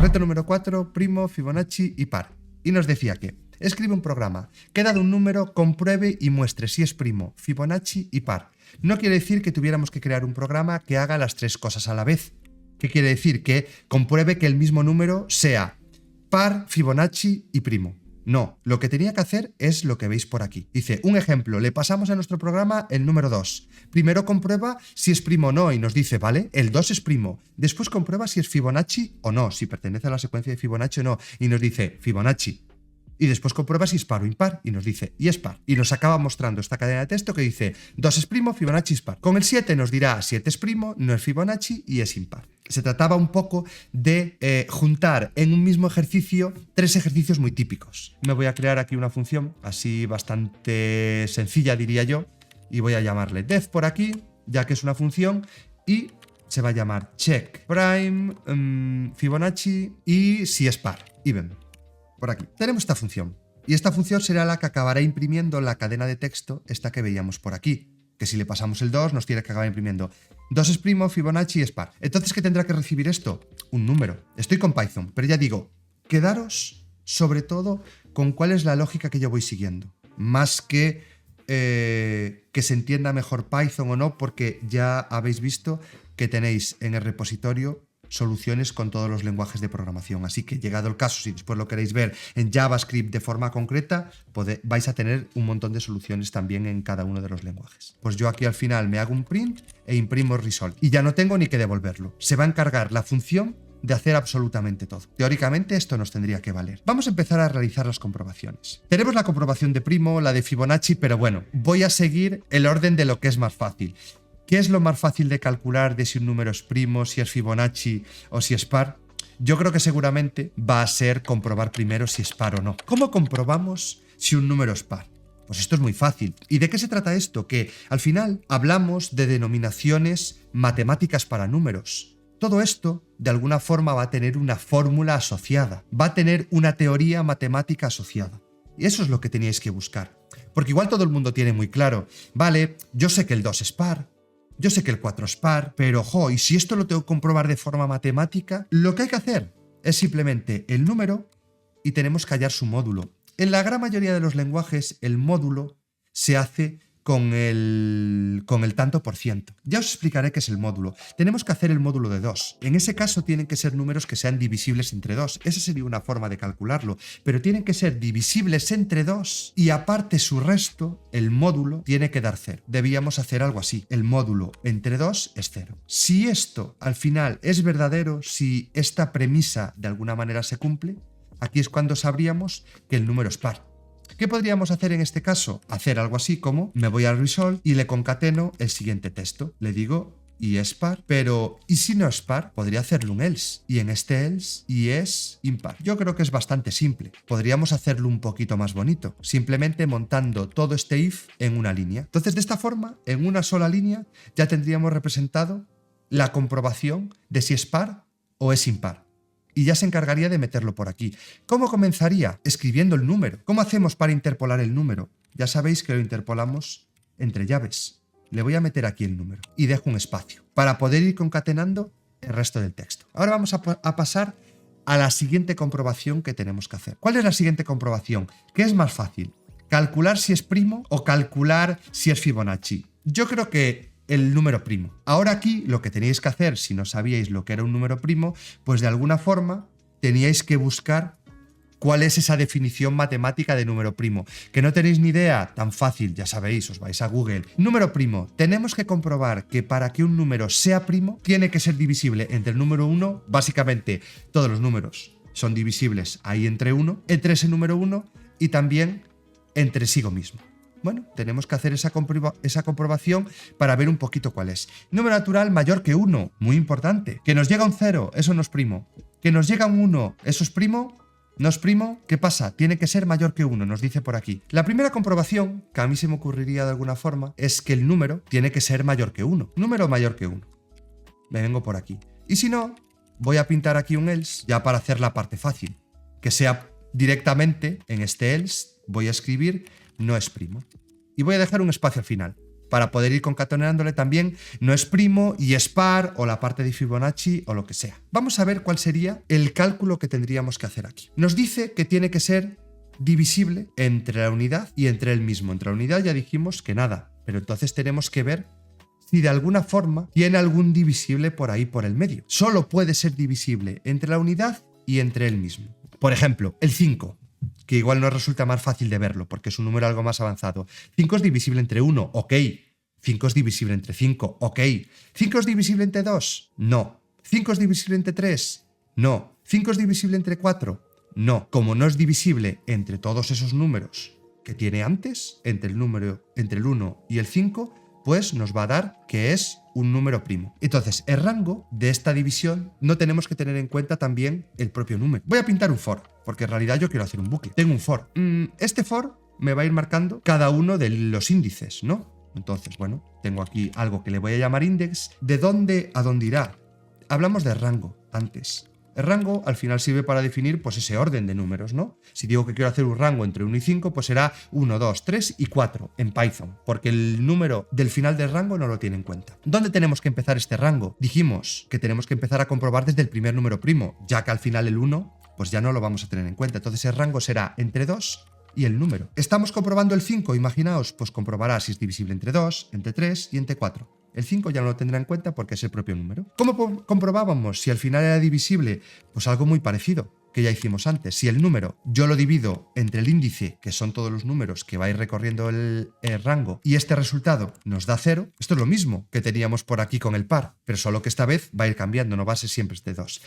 Reto número 4, primo, Fibonacci y par. Y nos decía que escribe un programa que dado un número compruebe y muestre si es primo, Fibonacci y par. No quiere decir que tuviéramos que crear un programa que haga las tres cosas a la vez. ¿Qué quiere decir? Que compruebe que el mismo número sea par, Fibonacci y primo. No, lo que tenía que hacer es lo que veis por aquí. Dice, un ejemplo, le pasamos a nuestro programa el número 2. Primero comprueba si es primo o no y nos dice, vale, el 2 es primo. Después comprueba si es Fibonacci o no, si pertenece a la secuencia de Fibonacci o no. Y nos dice, Fibonacci. Y después comprueba si es par o impar y nos dice, y es par. Y nos acaba mostrando esta cadena de texto que dice, 2 es primo, Fibonacci es par. Con el 7 nos dirá, 7 es primo, no es Fibonacci y es impar. Se trataba un poco de juntar en un mismo ejercicio tres ejercicios muy típicos. Me voy a crear aquí una función así bastante sencilla, diría yo, y voy a llamarle def por aquí, ya que es una función, y se va a llamar check prime, Fibonacci y si es par, even. Por aquí. Tenemos esta función. Y esta función será la que acabará imprimiendo la cadena de texto, esta que veíamos por aquí. Que si le pasamos el 2, nos tiene que acabar imprimiendo 2 es primo, Fibonacci es par. Entonces, ¿qué tendrá que recibir esto? Un número. Estoy con Python, pero ya digo, quedaros sobre todo con cuál es la lógica que yo voy siguiendo. Más que se entienda mejor Python o no, porque ya habéis visto que tenéis en el repositorio soluciones con todos los lenguajes de programación. Así que, llegado el caso, si después lo queréis ver en JavaScript de forma concreta, vais a tener un montón de soluciones también en cada uno de los lenguajes. Pues yo aquí al final me hago un print e imprimo result. Y ya no tengo ni que devolverlo. Se va a encargar la función de hacer absolutamente todo. Teóricamente esto nos tendría que valer. Vamos a empezar a realizar las comprobaciones. Tenemos la comprobación de primo, la de Fibonacci, pero bueno, voy a seguir el orden de lo que es más fácil. ¿Qué es lo más fácil de calcular de si un número es primo, si es Fibonacci o si es par? Yo creo que seguramente va a ser comprobar primero si es par o no. ¿Cómo comprobamos si un número es par? Pues esto es muy fácil. ¿Y de qué se trata esto? Que al final hablamos de denominaciones matemáticas para números. Todo esto, de alguna forma, va a tener una fórmula asociada. Va a tener una teoría matemática asociada. Y eso es lo que teníais que buscar. Porque igual todo el mundo tiene muy claro, vale, yo sé que el 2 es par, yo sé que el 4 es par, pero y si esto lo tengo que comprobar de forma matemática, lo que hay que hacer es simplemente el número y tenemos que hallar su módulo. En la gran mayoría de los lenguajes, el módulo se hace con el tanto por ciento. Ya os explicaré qué es el módulo. Tenemos que hacer el módulo de 2. En ese caso tienen que ser números que sean divisibles entre 2. Esa sería una forma de calcularlo. Pero tienen que ser divisibles entre 2 y aparte su resto, el módulo, tiene que dar 0. Debíamos hacer algo así. El módulo entre 2 es 0. Si esto al final es verdadero, si esta premisa de alguna manera se cumple, aquí es cuando sabríamos que el número es par. ¿Qué podríamos hacer en este caso? Hacer algo así como, me voy al result y le concateno el siguiente texto. Le digo, y es par, pero ¿y si no es par? Podría hacerle un else. Y en este else, y es impar. Yo creo que es bastante simple. Podríamos hacerlo un poquito más bonito, simplemente montando todo este if en una línea. Entonces, de esta forma, en una sola línea, ya tendríamos representado la comprobación de si es par o es impar. Y ya se encargaría de meterlo por aquí. ¿Cómo comenzaría? Escribiendo el número. ¿Cómo hacemos para interpolar el número? Ya sabéis que lo interpolamos entre llaves. Le voy a meter aquí el número y dejo un espacio para poder ir concatenando el resto del texto. Ahora vamos a pasar a la siguiente comprobación que tenemos que hacer. ¿Cuál es la siguiente comprobación? ¿Qué es más fácil? ¿Calcular si es primo o calcular si es Fibonacci? Yo creo que el número primo. Ahora aquí lo que teníais que hacer, si no sabíais lo que era un número primo, pues de alguna forma teníais que buscar cuál es esa definición matemática de número primo. Que no tenéis ni idea, tan fácil, ya sabéis, os vais a Google. Número primo, tenemos que comprobar que para que un número sea primo, tiene que ser divisible entre el número 1, básicamente todos los números son divisibles ahí entre 1, entre ese número 1 y también entre sí mismo. Bueno, tenemos que hacer esa comprobación para ver un poquito cuál es. Número natural mayor que 1, muy importante. Que nos llega un 0, eso no es primo. Que nos llega un 1, eso es primo. ¿No es primo? ¿Qué pasa? Tiene que ser mayor que 1, nos dice por aquí. La primera comprobación, que a mí se me ocurriría de alguna forma, es que el número tiene que ser mayor que 1. Número mayor que 1. Me vengo por aquí. Y si no, voy a pintar aquí un else ya para hacer la parte fácil. Que sea directamente en este else, voy a escribir no es primo. Y voy a dejar un espacio al final. para poder ir concatenándole también no es primo y es par o la parte de Fibonacci o lo que sea. Vamos a ver cuál sería el cálculo que tendríamos que hacer aquí. Nos dice que tiene que ser divisible entre la unidad y entre el mismo. Entre la unidad ya dijimos que nada, pero entonces tenemos que ver si de alguna forma tiene algún divisible por ahí por el medio. Solo puede ser divisible entre la unidad y entre el mismo. Por ejemplo, el 5, que igual nos resulta más fácil de verlo porque es un número algo más avanzado. 5 es divisible entre 1, ok. 5 es divisible entre 5, ok. 5 es divisible entre 2, no. 5 es divisible entre 3, no. 5 es divisible entre 4, no. Como no es divisible entre todos esos números que tiene antes, entre el 1 y el 5, pues nos va a dar que es un número primo. Entonces, el rango de esta división no tenemos que tener en cuenta también el propio número. Voy a pintar un for, porque en realidad yo quiero hacer un bucle. Tengo un for. Este for me va a ir marcando cada uno de los índices, ¿no? Entonces, bueno, tengo aquí algo que le voy a llamar index. ¿De dónde a dónde irá? Hablamos de rango antes. El rango al final sirve para definir pues ese orden de números, ¿no? Si digo que quiero hacer un rango entre 1 y 5, pues será 1, 2, 3 y 4 en Python, porque el número del final del rango no lo tiene en cuenta. ¿Dónde tenemos que empezar este rango? Dijimos que tenemos que empezar a comprobar desde el primer número primo, ya que al final el 1 pues ya no lo vamos a tener en cuenta. Entonces el rango será entre 2 y el número. Estamos comprobando el 5, imaginaos, pues comprobará si es divisible entre 2, entre 3 y entre 4. El 5 ya no lo tendrá en cuenta porque es el propio número. ¿Cómo comprobábamos si al final era divisible? Pues algo muy parecido que ya hicimos antes. Si el número yo lo divido entre el índice, que son todos los números que va a ir recorriendo el rango, y este resultado nos da 0, esto es lo mismo que teníamos por aquí con el par, pero solo que esta vez va a ir cambiando, no va a ser siempre este 2.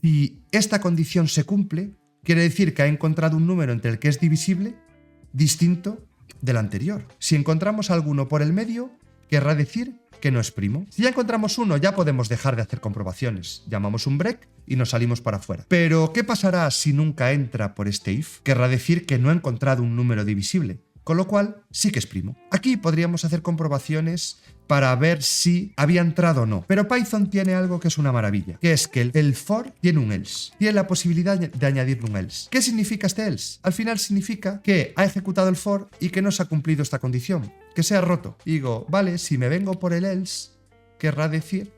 Si esta condición se cumple, quiere decir que ha encontrado un número entre el que es divisible distinto del anterior. Si encontramos alguno por el medio, querrá decir que no es primo. Si ya encontramos uno, ya podemos dejar de hacer comprobaciones. Llamamos un break y nos salimos para afuera. Pero, ¿qué pasará si nunca entra por este if? Querrá decir que no ha encontrado un número divisible, con lo cual sí que es primo. Aquí podríamos hacer comprobaciones para ver si había entrado o no. Pero Python tiene algo que es una maravilla, que es que el for tiene un else. Tiene la posibilidad de añadirle un else. ¿Qué significa este else? Al final significa que ha ejecutado el for y que no se ha cumplido esta condición, que se ha roto. Y digo, vale, si me vengo por el else, querrá decir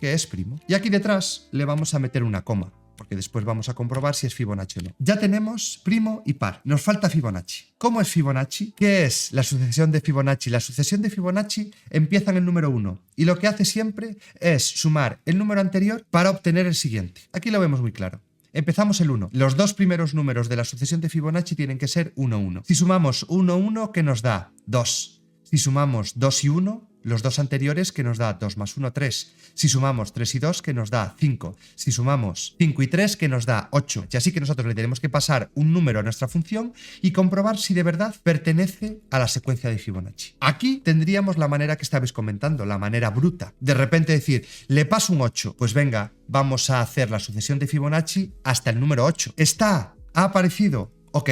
que es primo. Y aquí detrás le vamos a meter una coma, porque después vamos a comprobar si es Fibonacci o no. Ya tenemos primo y par. Nos falta Fibonacci. ¿Cómo es Fibonacci? ¿Qué es la sucesión de Fibonacci? La sucesión de Fibonacci empieza en el número 1 y lo que hace siempre es sumar el número anterior para obtener el siguiente. Aquí lo vemos muy claro. Empezamos el 1. Los dos primeros números de la sucesión de Fibonacci tienen que ser 1, 1. Si sumamos 1, 1, ¿qué nos da? 2. Si sumamos 2 y 1, los dos anteriores, que nos da 2 más 1, 3. Si sumamos 3 y 2, que nos da 5. Si sumamos 5 y 3, que nos da 8. Y así que nosotros le tenemos que pasar un número a nuestra función y comprobar si de verdad pertenece a la secuencia de Fibonacci. Aquí tendríamos la manera que estabais comentando, la manera bruta. De repente decir, le paso un 8. Pues venga, vamos a hacer la sucesión de Fibonacci hasta el número 8. ¿Ha aparecido? Ok.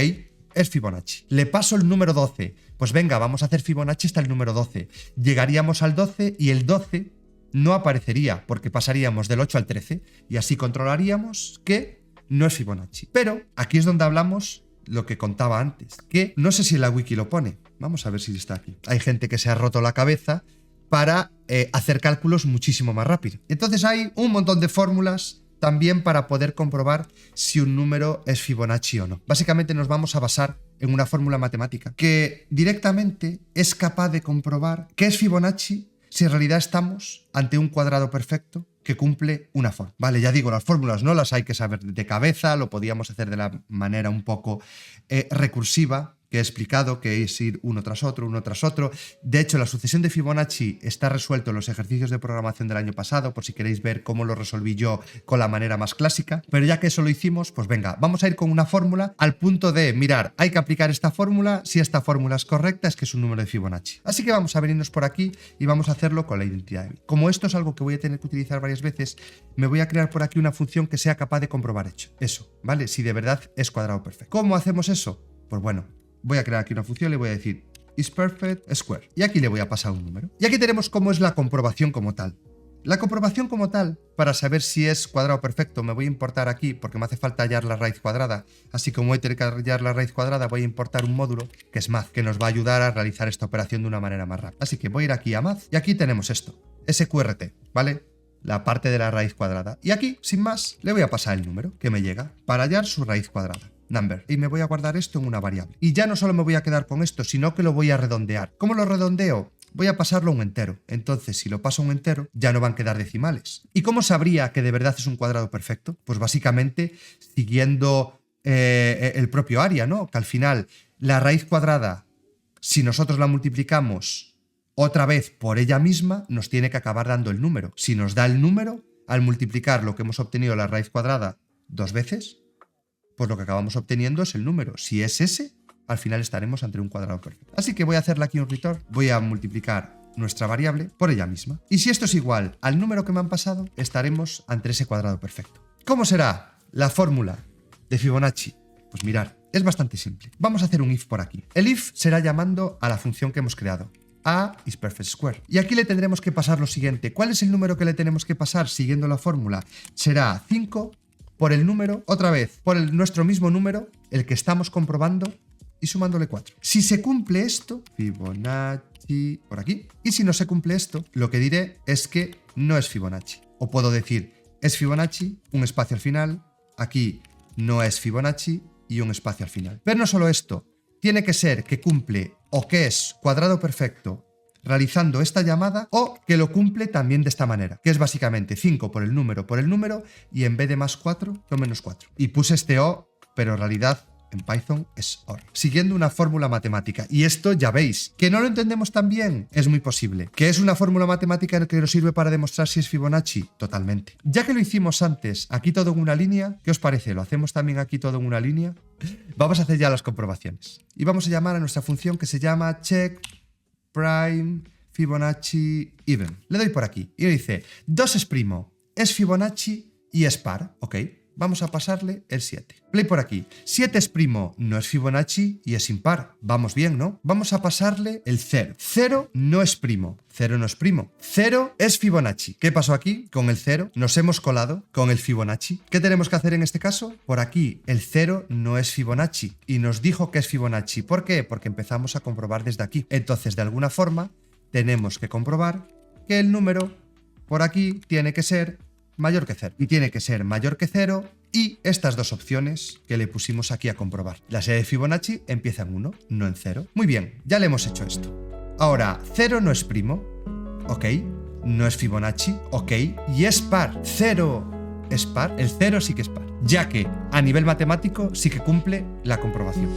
Es Fibonacci. Le paso el número 12. Pues venga, vamos a hacer Fibonacci hasta el número 12. Llegaríamos al 12 y el 12 no aparecería porque pasaríamos del 8 al 13 y así controlaríamos que no es Fibonacci. Pero aquí es donde hablamos lo que contaba antes, que no sé si en la wiki lo pone. Vamos a ver si está aquí. Hay gente que se ha roto la cabeza para hacer cálculos muchísimo más rápido. Entonces hay un montón de fórmulas también para poder comprobar si un número es Fibonacci o no. Básicamente nos vamos a basar en una fórmula matemática que directamente es capaz de comprobar qué es Fibonacci si en realidad estamos ante un cuadrado perfecto que cumple una forma. Vale, ya digo, las fórmulas no las hay que saber de cabeza, lo podíamos hacer de la manera un poco recursiva, que he explicado, que es ir uno tras otro, uno tras otro. De hecho, la sucesión de Fibonacci está resuelto en los ejercicios de programación del año pasado, por si queréis ver cómo lo resolví yo con la manera más clásica. Pero ya que eso lo hicimos, pues venga, vamos a ir con una fórmula al punto de, mirar, hay que aplicar esta fórmula, si esta fórmula es correcta, es que es un número de Fibonacci. Así que vamos a venirnos por aquí y vamos a hacerlo con la identidad de bit. Como esto es algo que voy a tener que utilizar varias veces, me voy a crear por aquí una función que sea capaz de comprobar eso, ¿vale? Si de verdad es cuadrado perfecto. ¿Cómo hacemos eso? Pues bueno, voy a crear aquí una función, le voy a decir isPerfect square y aquí le voy a pasar un número. Y aquí tenemos cómo es la comprobación como tal. La comprobación como tal, para saber si es cuadrado perfecto, me voy a importar aquí porque me hace falta hallar la raíz cuadrada. Así como voy a tener que hallar la raíz cuadrada, voy a importar un módulo que es math, que nos va a ayudar a realizar esta operación de una manera más rápida. Así que voy a ir aquí a math y aquí tenemos esto, SQRT, ¿vale? La parte de la raíz cuadrada. Y aquí, sin más, le voy a pasar el número que me llega para hallar su raíz cuadrada. Number. Y me voy a guardar esto en una variable. Y ya no solo me voy a quedar con esto, sino que lo voy a redondear. ¿Cómo lo redondeo? Voy a pasarlo a un entero. Entonces, si lo paso a un entero, ya no van a quedar decimales. ¿Y cómo sabría que de verdad es un cuadrado perfecto? Pues básicamente siguiendo el propio área, ¿no? Que al final la raíz cuadrada, si nosotros la multiplicamos otra vez por ella misma, nos tiene que acabar dando el número. Si nos da el número, al multiplicar lo que hemos obtenido la raíz cuadrada 2 veces, pues lo que acabamos obteniendo es el número. Si es ese, al final estaremos ante un cuadrado perfecto. Así que voy a hacerle aquí un return, voy a multiplicar nuestra variable por ella misma. Y si esto es igual al número que me han pasado, estaremos ante ese cuadrado perfecto. ¿Cómo será la fórmula de Fibonacci? Pues mirad, es bastante simple. Vamos a hacer un if por aquí. El if será llamando a la función que hemos creado. A is perfect square. Y aquí le tendremos que pasar lo siguiente. ¿Cuál es el número que le tenemos que pasar siguiendo la fórmula? Será 5 por el número, otra vez, por nuestro mismo número, el que estamos comprobando, y sumándole 4. Si se cumple esto, Fibonacci por aquí. Y si no se cumple esto, lo que diré es que no es Fibonacci. O puedo decir, es Fibonacci, un espacio al final, aquí no es Fibonacci y un espacio al final. Pero no solo esto, tiene que ser que cumple o que es cuadrado perfecto realizando esta llamada o que lo cumple también de esta manera, que es básicamente 5 por el número y en vez de más 4, lo menos 4. Y puse este O, pero en realidad en Python es OR, siguiendo una fórmula matemática. Y esto ya veis, ¿que no lo entendemos tan bien? Es muy posible. ¿Que es una fórmula matemática que nos sirve para demostrar si es Fibonacci? Totalmente. Ya que lo hicimos antes, aquí todo en una línea, ¿qué os parece? ¿Lo hacemos también aquí todo en una línea? Vamos a hacer ya las comprobaciones. Y vamos a llamar a nuestra función que se llama check prime Fibonacci even. Le doy por aquí y le dice 2 es Fibonacci y es par, ¿ok? Vamos a pasarle el 7. Play por aquí. 7 no es Fibonacci y es impar. Vamos bien, ¿no? Vamos a pasarle el 0. 0 no es primo. 0 no es primo. 0 es Fibonacci. ¿Qué pasó aquí? Con el 0 nos hemos colado con el Fibonacci. ¿Qué tenemos que hacer en este caso? Por aquí el 0 no es Fibonacci y nos dijo que es Fibonacci. ¿Por qué? Porque empezamos a comprobar desde aquí. Entonces, de alguna forma, tenemos que comprobar que el número por aquí tiene que ser mayor que 0. Y tiene que ser mayor que 0 y estas dos opciones que le pusimos aquí a comprobar. La serie de Fibonacci empieza en 1, no en 0. Muy bien, ya le hemos hecho esto. Ahora, 0 no es primo, ok. No es Fibonacci, ok. Y es par. 0 es par. El 0 sí que es par, ya que a nivel matemático sí que cumple la comprobación.